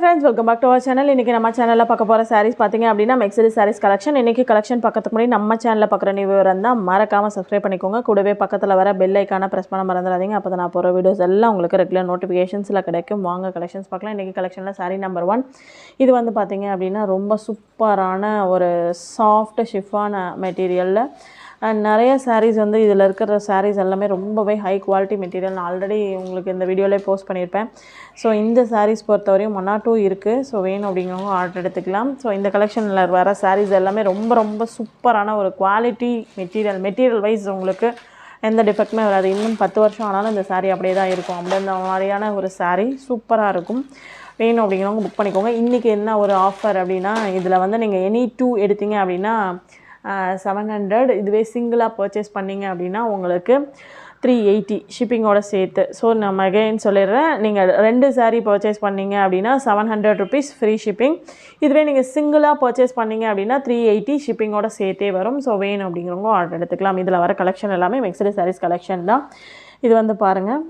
friends, welcome back to our channel. இன்னைக்கு நம்ம சேனல்ல பார்க்க போற sarees பாத்தீங்க அப்படினா Mexcity sarees collection. இன்னைக்கு கலெக்ஷன் பார்க்கிறதுக்கு முன்னாடி நம்ம சேனல்ல பார்க்குற நியூ வியூவர் இருந்தா மறக்காம subscribe பண்ணிக்கோங்க. கூடவே பக்கத்துல வர bell icon-ஐ press பண்ண மறந்துடாதீங்க. அப்பதான் நான் போற வீடியோஸ் எல்லாம் உங்களுக்கு ரெகுலர் நோட்டிஃபிகேஷன்ஸ்ல கிடைக்கும். வாங்க கலெக்ஷன்ஸ் பார்க்கலாம். இன்னைக்கு கலெக்ஷன்ல saree number 1. இது வந்து பாத்தீங்க அப்படினா ரொம்ப சூப்பரான ஒரு சாஃப்ட் chiffon மெட்டீரியல்ல நிறைய sarees வந்து இதில் இருக்கிற sarees எல்லாமே ரொம்பவே ஹை குவாலிட்டி மெட்டீரியல். நான் ஆல்ரெடி உங்களுக்கு இந்த வீடியோவிலே போஸ்ட் பண்ணியிருப்பேன். ஸோ இந்த sarees பொறுத்தவரையும் 1 or 2 இருக்குது. ஸோ வேணும் அப்படிங்கிறவங்க ஆர்டர் எடுத்துக்கலாம். ஸோ இந்த கலெக்ஷனில் வர sarees எல்லாமே ரொம்ப சூப்பரான ஒரு குவாலிட்டி மெட்டீரியல் வைஸ் உங்களுக்கு எந்த டிஃபெக்ட்டுமே வராது. இன்னும் 10 வருஷம் ஆனாலும் இந்த saree அப்படியே தான் இருக்கும். அப்படின்ற மாதிரியான ஒரு saree சூப்பராக இருக்கும். வேணும் அப்படிங்கிறவங்க புக் பண்ணிக்கோங்க. இன்றைக்கி என்ன ஒரு ஆஃபர் அப்படின்னா, இதில் வந்து நீங்கள் எனி 2 எடுத்தீங்க அப்படின்னா 700. இதுவே சிங்கிளாக பர்ச்சேஸ் பண்ணிங்க அப்படின்னா உங்களுக்கு 380 ஷிப்பிங்கோட சேர்த்து. ஸோ நம்ம அகைன் சொல்லிடுறேன், நீங்கள் 2 saree பர்ச்சேஸ் பண்ணிங்க அப்படின்னா 700 rupees ஃப்ரீ ஷிப்பிங். இதுவே நீங்கள் சிங்கிளாக பர்ச்சேஸ் பண்ணிங்க அப்படின்னா 380 ஷிப்பிங்கோட சேர்த்தே வரும். ஸோ வேணும் அப்படிங்கிறவங்க ஆர்டர் எடுத்துக்கலாம். இதில் வர கலெக்ஷன் எல்லாமே Mexcity sarees கலெக்ஷன் தான். இது வந்து பாருங்கள்,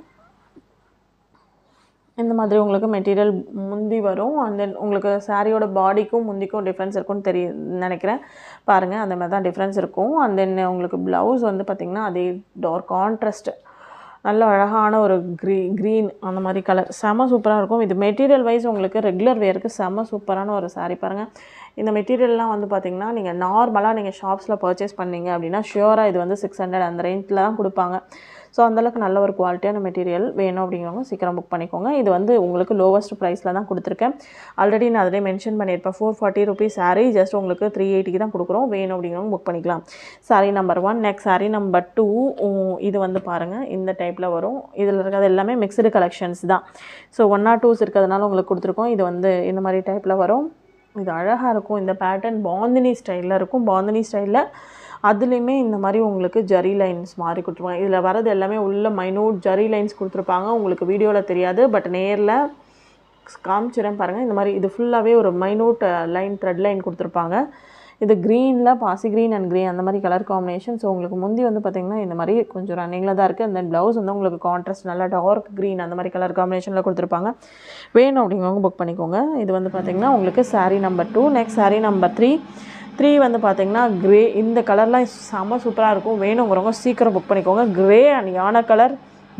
இந்த மாதிரி உங்களுக்கு மெட்டீரியல் முந்தி வரும். அண்ட் தென் உங்களுக்கு சாரியோட பாடிக்கும் முந்திக்கும் டிஃப்ரென்ஸ் இருக்கும்னு நினைக்கிறேன். பாருங்கள், அந்த மாதிரி தான் டிஃப்ரென்ஸ் இருக்கும். அண்ட் தென் உங்களுக்கு ப்ளவுஸ் வந்து பார்த்திங்கன்னா அதே டார்க் கான்ட்ராஸ்ட், நல்ல அழகான ஒரு க்ரீன் அந்த மாதிரி கலர் செம சூப்பராக இருக்கும். இது மெட்டீரியல் வைஸ் உங்களுக்கு ரெகுலர் வேருக்கு செம சூப்பரான ஒரு சாரீ. பாருங்கள், இந்த மெட்டீரியல்லாம் வந்து பார்த்திங்கன்னா நீங்கள் நார்மலாக நீங்கள் ஷாப்ஸில் பர்ச்சேஸ் பண்ணிங்க அப்படின்னா ஷியோராக இது வந்து 600 அந்த ரேஞ்சில் தான் கொடுப்பாங்க. ஸோ அந்தளவுக்கு நல்ல ஒரு குவாலிட்டியான மெட்டீரியல். வேணும் அப்படிங்கிறவங்க சீக்கிரம் புக் பண்ணிக்கோங்க. இது வந்து உங்களுக்கு லோவஸ்ட் ப்ரைஸில் தான் கொடுத்துருக்கேன். ஆல்ரெடி நான் அதிலே மென்ஷன் பண்ணியிருப்பேன். 440 rupees சாரீ ஜஸ்ட் உங்களுக்கு 380 தான் கொடுக்குறோம். வேணும் அப்படிங்கிறவங்க புக் பண்ணிக்கலாம். Sari number 1. Next sari number 2. இது வந்து பாருங்கள், இந்த டைப்பில் வரும். இதில் இருக்கிறது எல்லாமே மிக்சடு கலெக்ஷன்ஸ் தான். ஸோ 1 or 2 இருக்கிறதுனால உங்களுக்கு கொடுத்துருக்கோம். இது வந்து இந்த மாதிரி டைப்பில் வரும். இது அழகாக இருக்கும். இந்த பேட்டர்ன் பாந்தினி ஸ்டைலில் இருக்கும். பாந்தினி ஸ்டைலில் அதுலேயுமே இந்த மாதிரி உங்களுக்கு ஜரி லைன்ஸ் மாதிரி கொடுத்துருப்பாங்க. இதில் வரது எல்லாமே உள்ள மைனூட் ஜரி லைன்ஸ் கொடுத்துருப்பாங்க. உங்களுக்கு வீடியோவில் தெரியாது, பட் நேரில் காமிச்சிடறேன் பாருங்கள். இந்த மாதிரி இது ஃபுல்லாகவே ஒரு மைனூட் லைன் த்ரெட் லைன் கொடுத்துருப்பாங்க. இது க்ரீனில் பாசி க்ரீன் அண்ட் க்ரீன் அந்த மாதிரி கலர் காம்பினேஷன். ஸோ உங்களுக்கு முந்தி வந்து பார்த்திங்கன்னா இந்த மாதிரி கொஞ்சம் ரன்னிங்கில் தான் இருக்குது. அந்த ப்ளவுஸ் வந்து உங்களுக்கு கான்ட்ராஸ்ட் நல்லா டார்க் க்ரீன் அந்த மாதிரி கலர் காம்பினேஷனில் கொடுத்துருப்பாங்க. வேணும் அப்படிங்கிறவங்க புக் பண்ணிக்கோங்க. இது வந்து பார்த்திங்கன்னா உங்களுக்கு sari number 2. Next sari number 3 வந்து பார்த்திங்கன்னா க்ரே. இந்த கலர்லாம் செம்ம சூப்பராக இருக்கும். வேணுங்கிறவங்க சீக்கிரம் புக் பண்ணிக்கோங்க. க்ரே அண்ட் யானை கலர்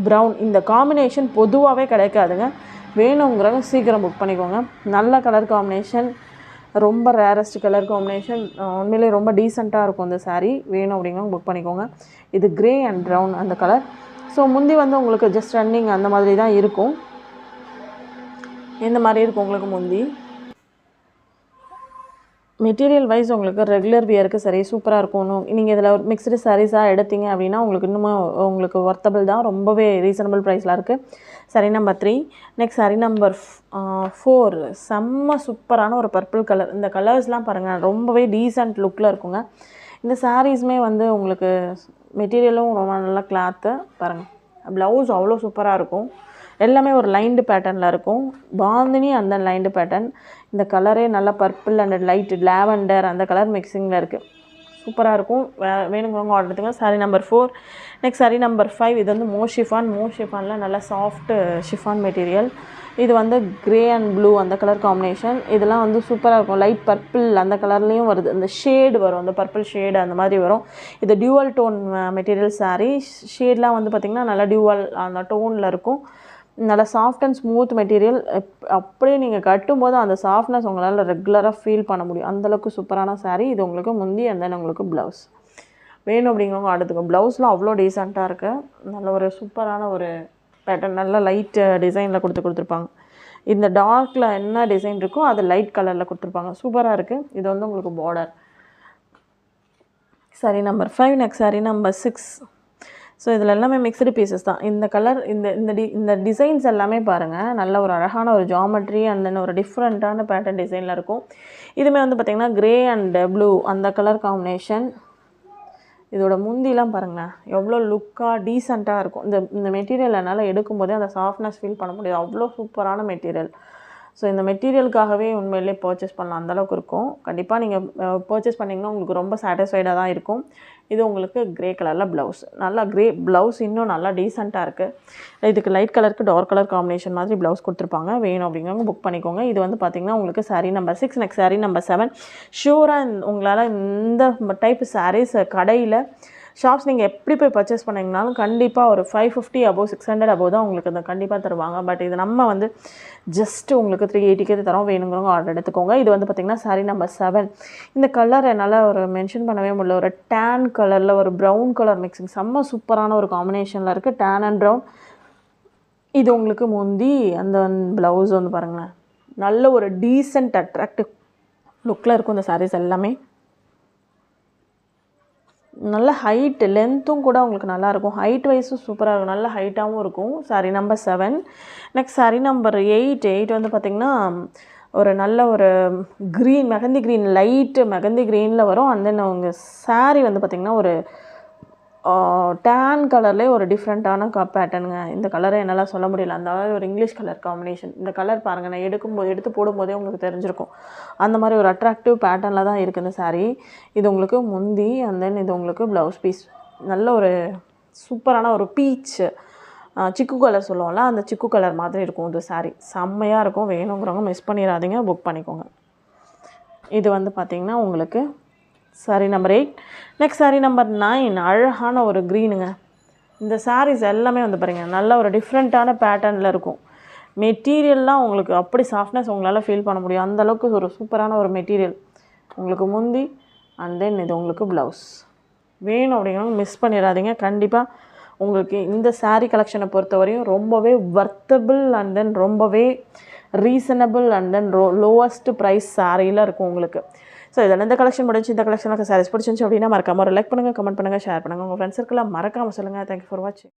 ப்ரௌன் இந்த காம்பினேஷன் பொதுவாகவே கிடைக்காதுங்க. வேணுங்கிறவங்க சீக்கிரம் புக் பண்ணிக்கோங்க. நல்ல கலர் காம்பினேஷன், ரொம்ப ரேரஸ்ட் கலர் காம்பினேஷன். உண்மையிலே ரொம்ப டீசெண்டாக இருக்கும் இந்த சாரீ. வேணும் அப்படிங்கிறவங்க புக் பண்ணிக்கோங்க. இது க்ரே அண்ட் ப்ரௌன் அந்த கலர். ஸோ முந்தி வந்து உங்களுக்கு ஜஸ்ட் ரன்னிங் அந்த மாதிரி தான் இருக்கும். இந்த மாதிரி இருக்கும் உங்களுக்கு முந்தி. மெட்டீரியல் வைஸ் உங்களுக்கு ரெகுலர் வியருக்கு சரி சூப்பராக இருக்கும். நீங்கள் இதில் ஒரு மிக்சடு சாரீஸாக எடுத்தீங்க அப்படின்னா உங்களுக்கு இன்னமும் உங்களுக்கு ஒர்த்தபிள் தான். ரொம்பவே ரீசனபிள் ப்ரைஸில் இருக்குது. Sari number 3. Next sari number 4. செம்ம சூப்பரான ஒரு பர்பிள் கலர். இந்த கலர்ஸ்லாம் பாருங்கள், ரொம்பவே டீசென்ட் லுக்கில் இருக்குங்க. இந்த சாரீஸுமே வந்து உங்களுக்கு மெட்டீரியலும் ரொம்ப நல்லா கிளாத்து. பாருங்கள், ப்ளவுஸ் அவ்வளோ சூப்பராக இருக்கும். எல்லாமே ஒரு லைன்டு பேட்டர்னில் இருக்கும். பாந்தினி அந்த லைன்டு பேட்டர்ன். இந்த கலரே நல்லா பர்பிள் அண்ட் லைட் லாவெண்டர் அந்த கலர் மிக்சிங்கில் இருக்குது. சூப்பராக இருக்கும். வேணுங்கிறவங்க ஆர்டர் எடுத்துங்க. Sari number 4. Next sari number 5. இது வந்து ஷிஃபானில் நல்லா சாஃப்ட் ஷிஃபான் மெட்டீரியல். இது வந்து க்ரே அண்ட் ப்ளூ அந்த கலர் காம்பினேஷன். இதெல்லாம் வந்து சூப்பராக இருக்கும். லைட் பர்பிள் அந்த கலர்லேயும் வருது. அந்த ஷேடு வரும், அந்த பர்பிள் ஷேடு அந்த மாதிரி வரும். இது டியூவல் டோன் மெட்டீரியல் சாரீ. ஷேட்லாம் வந்து பார்த்திங்கன்னா நல்லா டியூவல் அந்த டோனில் இருக்கும். நல்லா சாஃப்ட் அண்ட் ஸ்மூத் மெட்டீரியல். அப்படியே நீங்கள் கட்டும்போது அந்த சாஃப்ட்னஸ் உங்களால் ரெகுலராக ஃபீல் பண்ண முடியும். அந்தளவுக்கு சூப்பரான சாரீ. இது உங்களுக்கு முந்தி அண்ட் தென் உங்களுக்கு ப்ளவுஸ். வேணும் அப்படிங்கிறவங்க அடுத்துக்கும். ப்ளவுஸ்லாம் அவ்வளோ டீசெண்டாக இருக்குது. நல்ல ஒரு சூப்பரான ஒரு பேட்டர்ன், நல்ல லைட் டிசைனில் கொடுத்துருப்பாங்க. இந்த டார்க்கில் என்ன டிசைன் இருக்கோ அது லைட் கலரில் கொடுத்துருப்பாங்க. சூப்பராக இருக்குது. இது வந்து உங்களுக்கு border. Sari number 5. Next sari number 6. So இதில் எல்லாமே மிக்சடு பீசஸ் தான். இந்த கலர் இந்த டிசைன்ஸ் எல்லாமே பாருங்கள், நல்ல ஒரு அழகான ஒரு ஜாமெட்ரி அண்ட் தென் ஒரு டிஃப்ரெண்ட்டான பேட்டர்ன் டிசைனில் இருக்கும். இதுவுமே வந்து பார்த்திங்கன்னா க்ரே அண்ட் ப்ளூ அந்த கலர் காம்பினேஷன். இதோட முந்திலாம் பாருங்கள் எவ்வளோ லுக்காக டீசெண்டாக இருக்கும். இந்த மெட்டீரியல் என்னால் எடுக்கும்போதே அந்த சாஃப்ட்னஸ் ஃபீல் பண்ண முடியாது. அவ்வளோ சூப்பரான மெட்டீரியல். ஸோ இந்த மெட்டீரியலுக்காகவே உண்மையிலே பர்ச்சேஸ் பண்ணலாம், அந்தளவுக்கு இருக்கும். கண்டிப்பாக நீங்கள் பர்ச்சேஸ் பண்ணிங்கன்னா உங்களுக்கு ரொம்ப சாட்டிஸ்ஃபைடாக தான் இருக்கும். இது உங்களுக்கு க்ரே கலரில் ப்ளவுஸ், நல்லா க்ரே ப்ளவுஸ் இன்னும் நல்லா டீசெண்டாக இருக்குது. இதுக்கு லைட் கலருக்கு டார்க் கலர் காம்பினேஷன் மாதிரி ப்ளவுஸ் கொடுத்துருப்பாங்க. வேணும் அப்படிங்கிறவங்க புக் பண்ணிக்கோங்க. இது வந்து பார்த்திங்கன்னா உங்களுக்கு sari number 6, next sari number 7. ஷூராக உங்களால் இந்த டைப் சாரீஸ் கடையில் ஷாப்ஸ் நீங்கள் எப்படி போய் பர்ச்சேஸ் பண்ணிங்கனாலும் கண்டிப்பாக ஒரு 550 அபோவ் 600 அபோவ் தான் உங்களுக்கு அந்த கண்டிப்பாக தருவாங்க. பட் இது நம்ம வந்து ஜஸ்ட் உங்களுக்கு 380க்கு தரோம். வேணுங்கிறவங்க ஆர்டர் எடுத்துக்கோங்க. இது வந்து பார்த்திங்கன்னா சாரீ நம்பர் 7. இந்த கலர் என்னால் ஒரு மென்ஷன் பண்ணவே முடியல. ஒரு டேன் கலரில் ஒரு ப்ரௌன் கலர் மிக்சிங், செம்ம சூப்பரான ஒரு காம்பினேஷனில் இருக்குது, டேன் அண்ட் ப்ரௌன். இது உங்களுக்கு முந்தி அந்த ப்ளவுஸ் வந்து பாருங்களேன், நல்ல ஒரு டீசென்ட் அட்ராக்டிவ் லுக்கில் இருக்கும். இந்த சாரீஸ் எல்லாமே நல்ல ஹைட்டு லென்த்தும் கூட உங்களுக்கு நல்லாயிருக்கும். ஹைட் வைஸும் சூப்பராக இருக்கும், நல்ல ஹைட்டாகவும் இருக்கும். Sari number 7. Next sari number 8 வந்து பார்த்திங்கன்னா ஒரு நல்ல ஒரு green, mehndi green, light mehndi க்ரீனில் வரும். அண்ட் தென் அவங்க சாரீ வந்து பார்த்திங்கன்னா ஒரு டேன் கலர்லேயே ஒரு டிஃப்ரெண்ட்டான பேட்டர்னுங்க. இந்த கலரை என்னால் சொல்ல முடியல, அந்த மாதிரி ஒரு இங்கிலீஷ் கலர் காம்பினேஷன். இந்த கலர் பாருங்கள், நான் எடுத்து போடும்போதே உங்களுக்கு தெரிஞ்சிருக்கும். அந்த மாதிரி ஒரு அட்ராக்டிவ் பேட்டர்னில் தான் இருக்குது இந்த சாரீ. இது உங்களுக்கு முந்தி, அண்ட் தென் இது உங்களுக்கு ப்ளவுஸ் பீஸ். நல்ல ஒரு சூப்பரான ஒரு பீச் சிக்கு கலர் சொல்லுவோம்ல, அந்த சிக்கு கலர் மாதிரி இருக்கும் இந்த சாரீ. செம்மையாக இருக்கும். வேணுங்கிறவங்க மிஸ் பண்ணிடாதீங்க, புக் பண்ணிக்கோங்க. இது வந்து பார்த்திங்கன்னா உங்களுக்கு sari number 8. Next sari number 9. அழகான ஒரு க்ரீனுங்க. இந்த சாரீஸ் எல்லாமே வந்து பாருங்கள் நல்ல ஒரு டிஃப்ரெண்ட்டான பேட்டர்னில் இருக்கும். மெட்டீரியல்லாம் உங்களுக்கு அப்படி சாஃப்ட்னஸ் உங்களால் ஃபீல் பண்ண முடியும். அந்தளவுக்கு ஒரு சூப்பரான ஒரு மெட்டீரியல். உங்களுக்கு முந்தி, அண்ட் தென் இது உங்களுக்கு ப்ளவுஸ். வேணும் அப்படிங்கிறவங்க மிஸ் பண்ணிடாதீங்க. கண்டிப்பாக உங்களுக்கு இந்த சாரீ கலெக்ஷனை பொறுத்தவரையும் ரொம்பவே வர்த்தபிள், அண்ட் தென் ரொம்பவே reasonable, and then lowest price சாரியில் இருக்கும் உங்களுக்கு. ஸோ இதெல்லாம் இந்த கலெக்ஷன் முடிஞ்சு. இந்த கலெக்ஷனுக்கு சாரீஸ் பிடிச்சிருந்துச்சு அப்படின்னா மறக்காமல் ஒரு லைக் பண்ணுங்கள், கமெண்ட் பண்ணுங்கள், ஷேர் பண்ணுங்கள். உங்கள் ஃப்ரெண்ட்ஸ் சர்க்கிளில் மறக்காமல் சொல்லுங்கள். தேங்க்யூ ஃபார் வாட்சிங்.